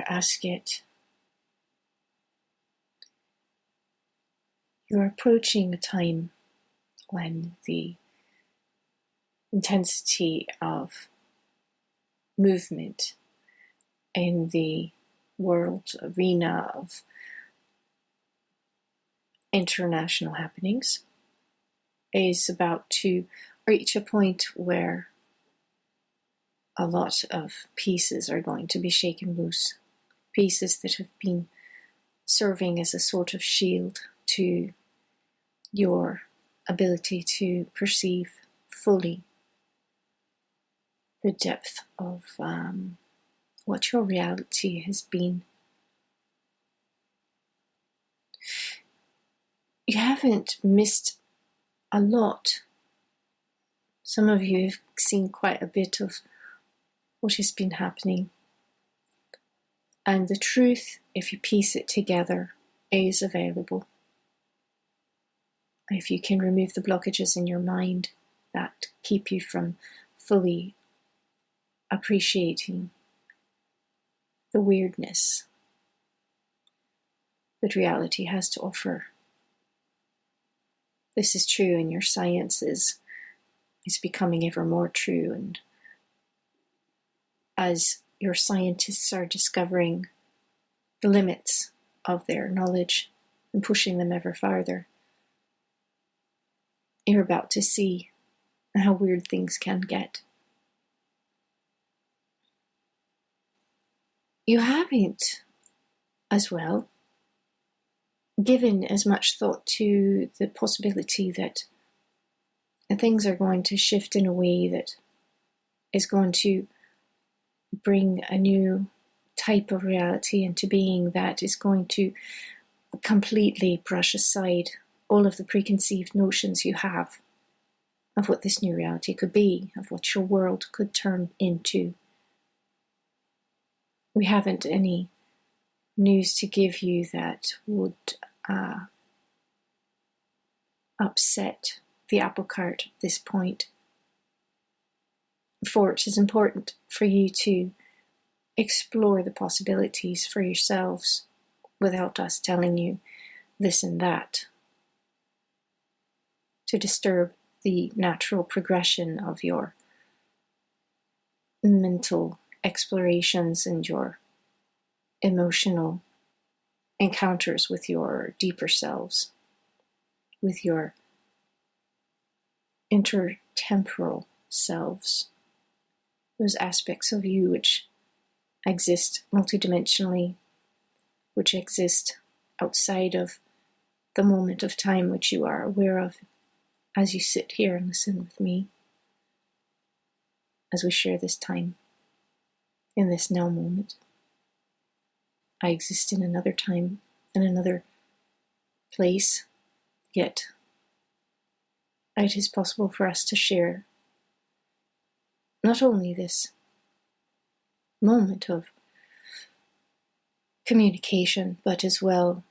Asket, you're approaching a time when the intensity of movement in the world arena of international happenings is about to reach a point where a lot of pieces are going to be shaken loose. Pieces that have been serving as a sort of shield to your ability to perceive fully the depth of what your reality has been. You haven't missed a lot. Some of you have seen quite a bit of what has been happening. And the truth, if you piece it together, is available. If you can remove the blockages in your mind that keep you from fully appreciating the weirdness that reality has to offer. This is true in your sciences. It's becoming ever more true, and as your scientists are discovering the limits of their knowledge and pushing them ever farther, you're about to see how weird things can get. You haven't, as well, given as much thought to the possibility that things are going to shift in a way that is going to bring a new type of reality into being that is going to completely brush aside all of the preconceived notions you have of what this new reality could be, of what your world could turn into. We haven't any news to give you that would upset the apple cart at this point. For it is important for you to explore the possibilities for yourselves without us telling you this and that, to disturb the natural progression of your mental explorations and your emotional encounters with your deeper selves, with your intertemporal selves, those aspects of you which exist multidimensionally, which exist outside of the moment of time which you are aware of as you sit here and listen with me, as we share this time in this now moment. I exist in another time, in another place, yet it is possible for us to share not only this moment of communication, but as well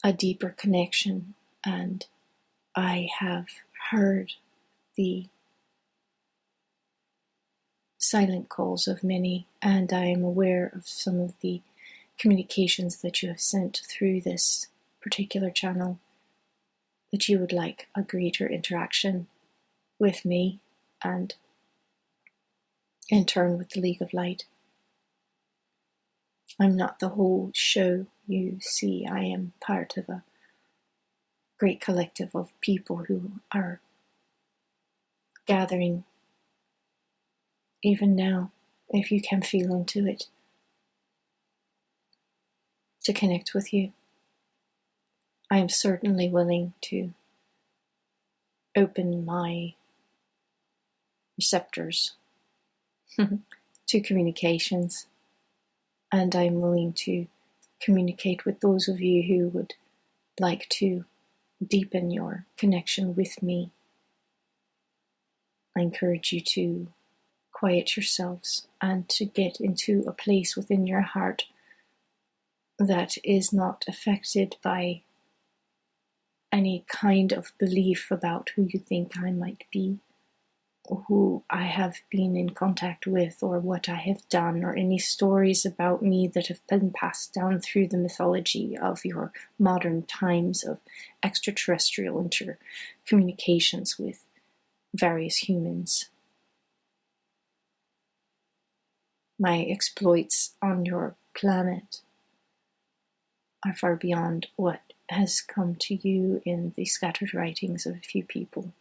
a deeper connection. And I have heard the silent calls of many, and I am aware of some of the communications that you have sent through this particular channel, that you would like a greater interaction with me and in turn with the League of Light. I'm not the whole show you see. I am part of a great collective of people who are gathering even now, if you can feel into it, to connect with you. I am certainly willing to open my receptors to communications, and I'm willing to communicate with those of you who would like to deepen your connection with me. I encourage you to quiet yourselves and to get into a place within your heart that is not affected by any kind of belief about who you think I might be. who I have been in contact with, or what I have done, or any stories about me that have been passed down through the mythology of your modern times of extraterrestrial intercommunications with various humans. My exploits on your planet are far beyond what has come to you in the scattered writings of a few people.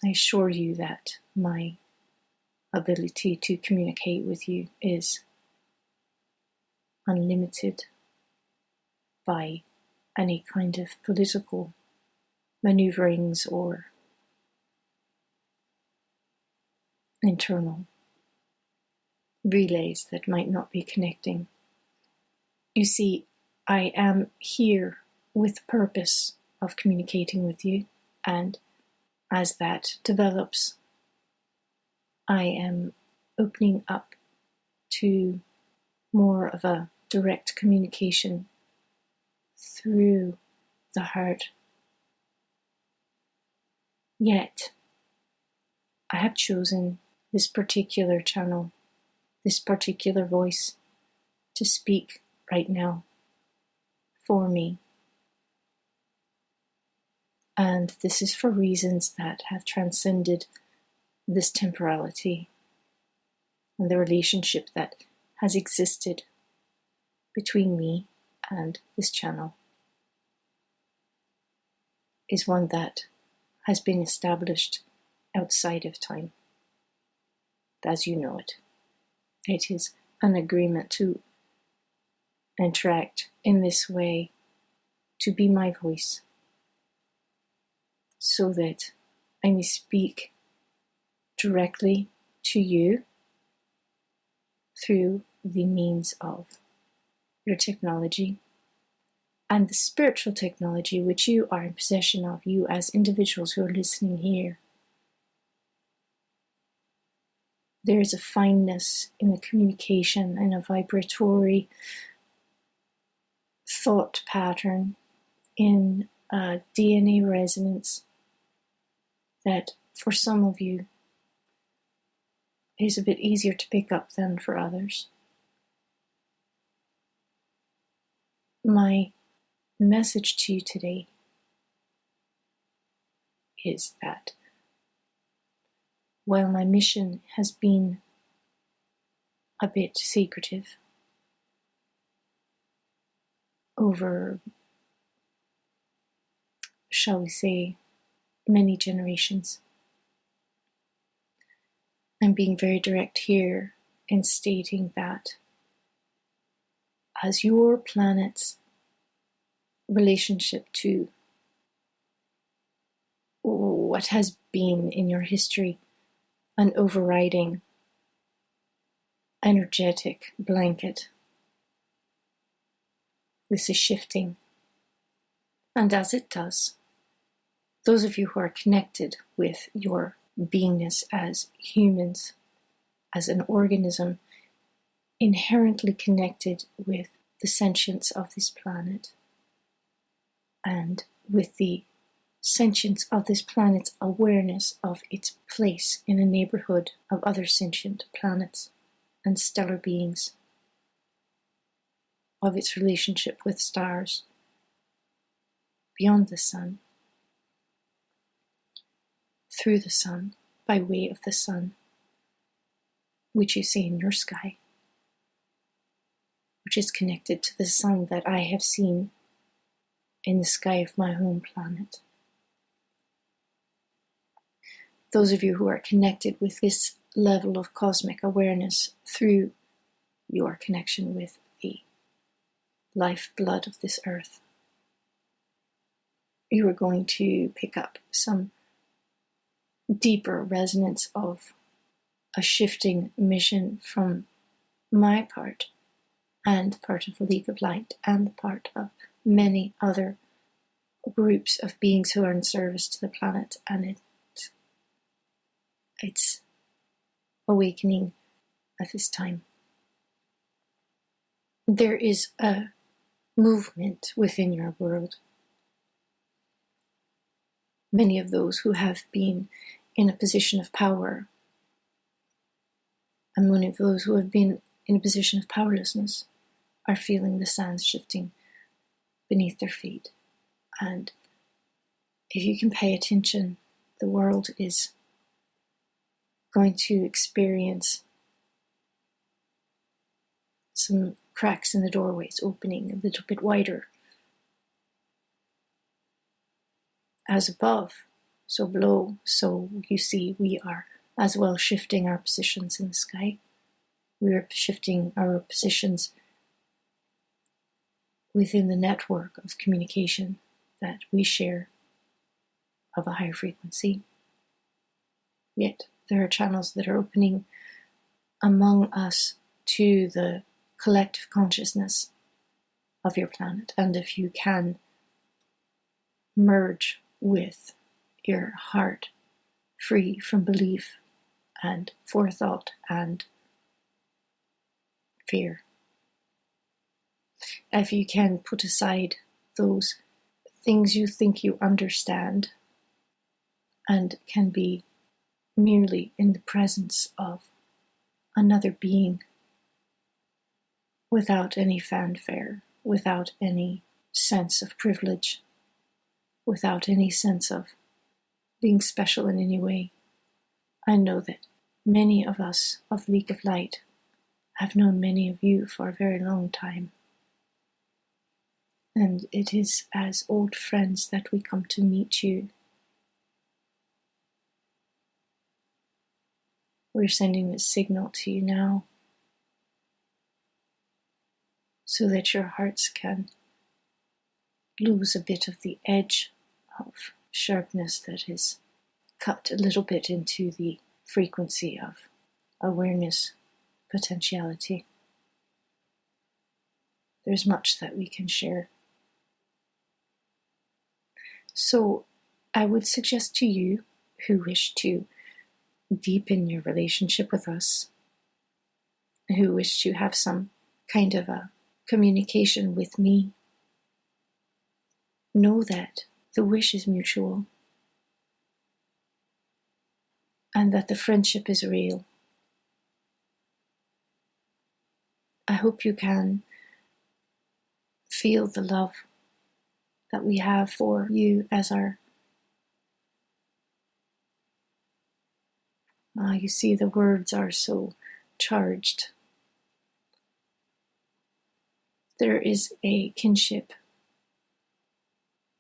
I assure you that my ability to communicate with you is unlimited by any kind of political maneuverings or internal relays that might not be connecting. You see, I am here with the purpose of communicating with you, and as that develops, I am opening up to more of a direct communication through the heart. Yet, I have chosen this particular channel, this particular voice to speak right now for me. And this is for reasons that have transcended this temporality and the relationship that has existed between me and this channel is one that has been established outside of time, as you know it. It is an agreement to interact in this way, to be my voice, so that I may speak directly to you through the means of your technology and the spiritual technology which you are in possession of, you as individuals who are listening here. There is a fineness in the communication and a vibratory thought pattern in a DNA resonance that for some of you is a bit easier to pick up than for others. My message to you today is that while my mission has been a bit secretive over, shall we say, many generations, I'm being very direct here in stating that as your planet's relationship to what has been in your history an overriding energetic blanket, this is shifting. And as it does, those of you who are connected with your beingness as humans, as an organism, inherently connected with the sentience of this planet and with the sentience of this planet's awareness of its place in a neighborhood of other sentient planets and stellar beings, of its relationship with stars beyond the sun, through the sun, by way of the sun, which you see in your sky, which is connected to the sun that I have seen in the sky of my home planet. Those of you who are connected with this level of cosmic awareness through your connection with the lifeblood of this earth, you are going to pick up some deeper resonance of a shifting mission from my part and part of the League of Light and part of many other groups of beings who are in service to the planet, and it's awakening at this time. There is a movement within your world many of those who have been in a position of power, and many of those who have been in a position of powerlessness, are feeling the sands shifting beneath their feet. And if you can pay attention, the world is going to experience some cracks in the doorways opening a little bit wider. As above, so below. So you see, we are as well shifting our positions in the sky. We are shifting our positions within the network of communication that we share of a higher frequency. Yet there are channels that are opening among us to the collective consciousness of your planet. And if you can merge with your heart, free from belief and forethought and fear, if you can put aside those things you think you understand and can be merely in the presence of another being without any fanfare, without any sense of privilege, without any sense of being special in any way. I know that many of us of League of Light have known many of you for a very long time. And it is as old friends that we come to meet you. We're sending this signal to you now so that your hearts can lose a bit of the edge of sharpness that is cut a little bit into the frequency of awareness, potentiality. There's much that we can share. So I would suggest to you who wish to deepen your relationship with us, who wish to have some kind of a communication with me, know that the wish is mutual and that the friendship is real. I hope you can feel the love that we have for you as our... you see, the words are so charged. There is a kinship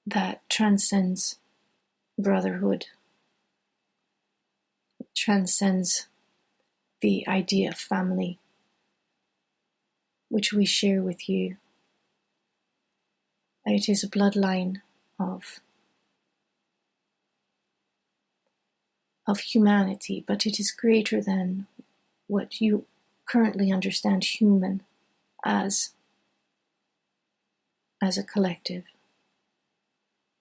that transcends brotherhood, transcends the idea of family, which we share with you. It is a bloodline of humanity, but it is greater than what you currently understand human as a collective.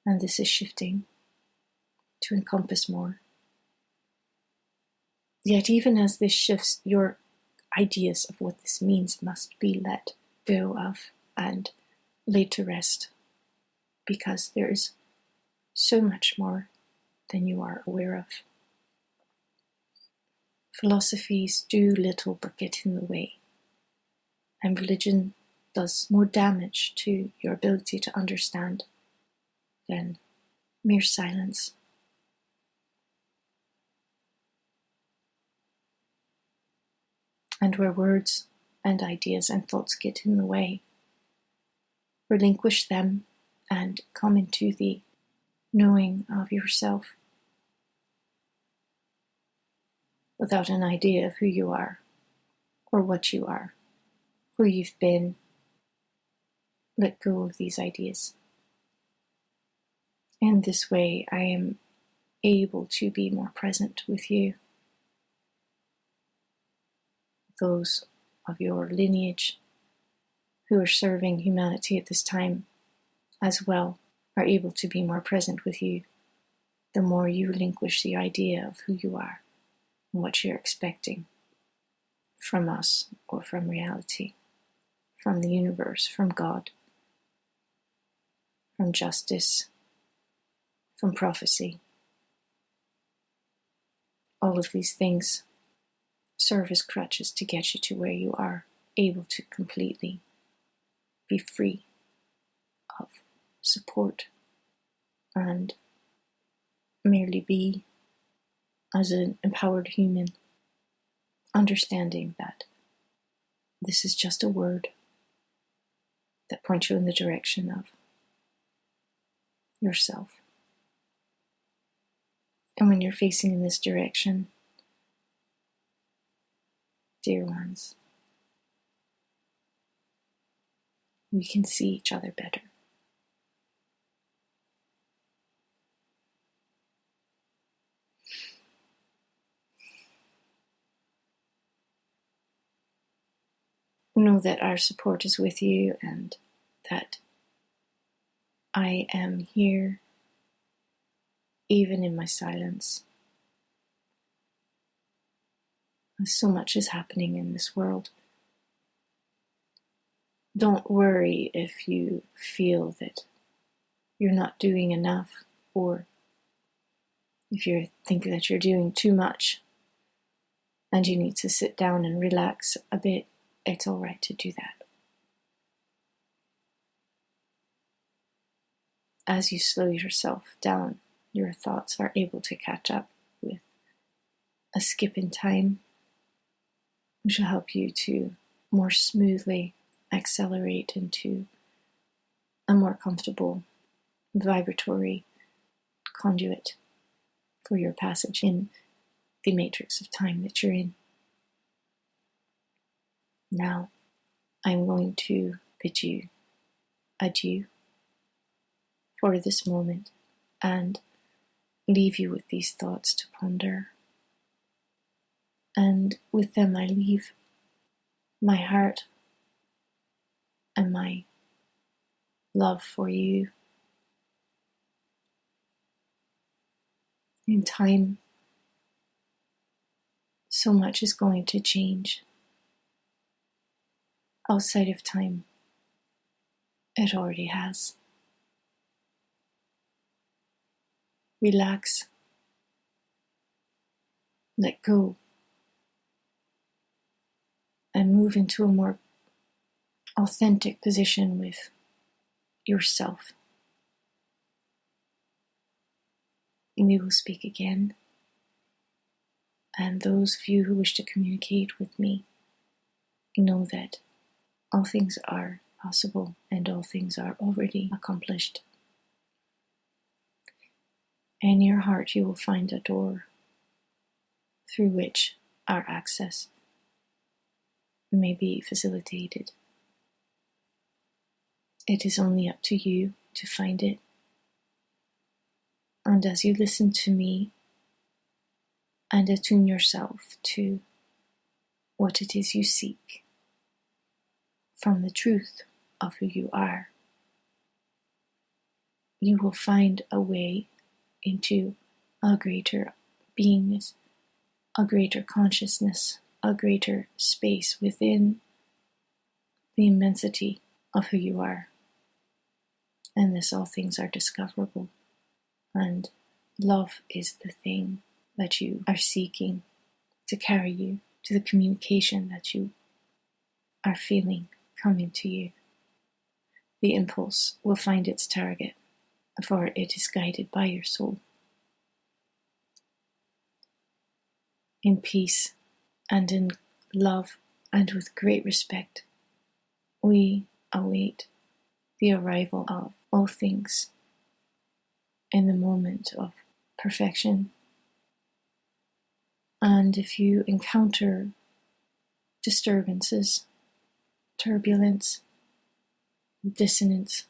And this is shifting to encompass more. Yet even as this shifts, your ideas of what this means must be let go of and laid to rest, because there is so much more than you are aware of. Philosophies do little but get in the way, and religion does more damage to your ability to understand than mere silence. And where words and ideas and thoughts get in the way, relinquish them and come into the knowing of yourself without an idea of who you are or what you are, who you've been. Let go of these ideas. In this way, I am able to be more present with you. Those of your lineage who are serving humanity at this time as well are able to be more present with you the more you relinquish the idea of who you are and what you're expecting from us or from reality, from the universe, from God, from justice, from prophecy. All of these things serve as crutches to get you to where you are able to completely be free of support and merely be as an empowered human, understanding that this is just a word that points you in the direction of yourself. And when you're facing in this direction, dear ones, we can see each other better. Know that our support is with you and that I am here even in my silence. So much is happening in this world. Don't worry if you feel that you're not doing enough, or if you think that you're doing too much and you need to sit down and relax a bit. It's all right to do that. As you slow yourself down, your thoughts are able to catch up with a skip in time, which will help you to more smoothly accelerate into a more comfortable vibratory conduit for your passage in the matrix of time that you're in. Now, I'm going to bid you adieu for this moment and leave you with these thoughts to ponder. And with them I leave my heart and my love for you. In time, so much is going to change. Outside of time, it already has. Relax. Let go. And move into a more authentic position with yourself. We will speak again. And those of you who wish to communicate with me, know that all things are possible and all things are already accomplished. In your heart you will find a door through which our access may be facilitated. It is only up to you to find it. And as you listen to me and attune yourself to what it is you seek from the truth of who you are, you will find a way into a greater beingness, a greater consciousness, a greater space within the immensity of who you are. And this, all things are discoverable. And love is the thing that you are seeking to carry you to the communication that you are feeling coming to you. The impulse will find its target, for it is guided by your soul. In peace and in love and with great respect, we await the arrival of all things in the moment of perfection. And if you encounter disturbances, turbulence, dissonance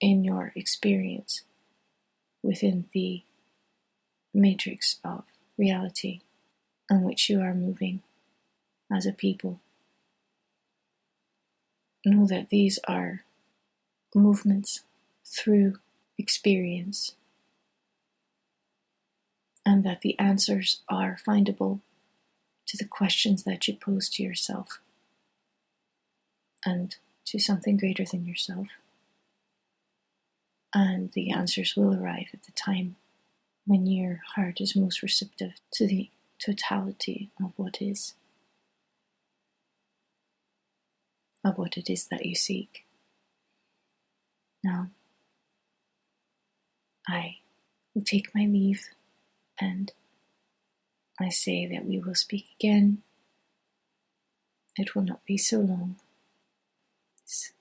in your experience within the matrix of reality on which you are moving as a people, know that these are movements through experience, and that the answers are findable to the questions that you pose to yourself and to something greater than yourself. And the answers will arrive at the time when your heart is most receptive to the totality of what is, of what it is that you seek. Now, I will take my leave, and I say that we will speak again. It will not be so long. This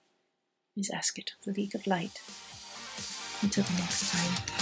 is Asket of the League of Light. Until the next time.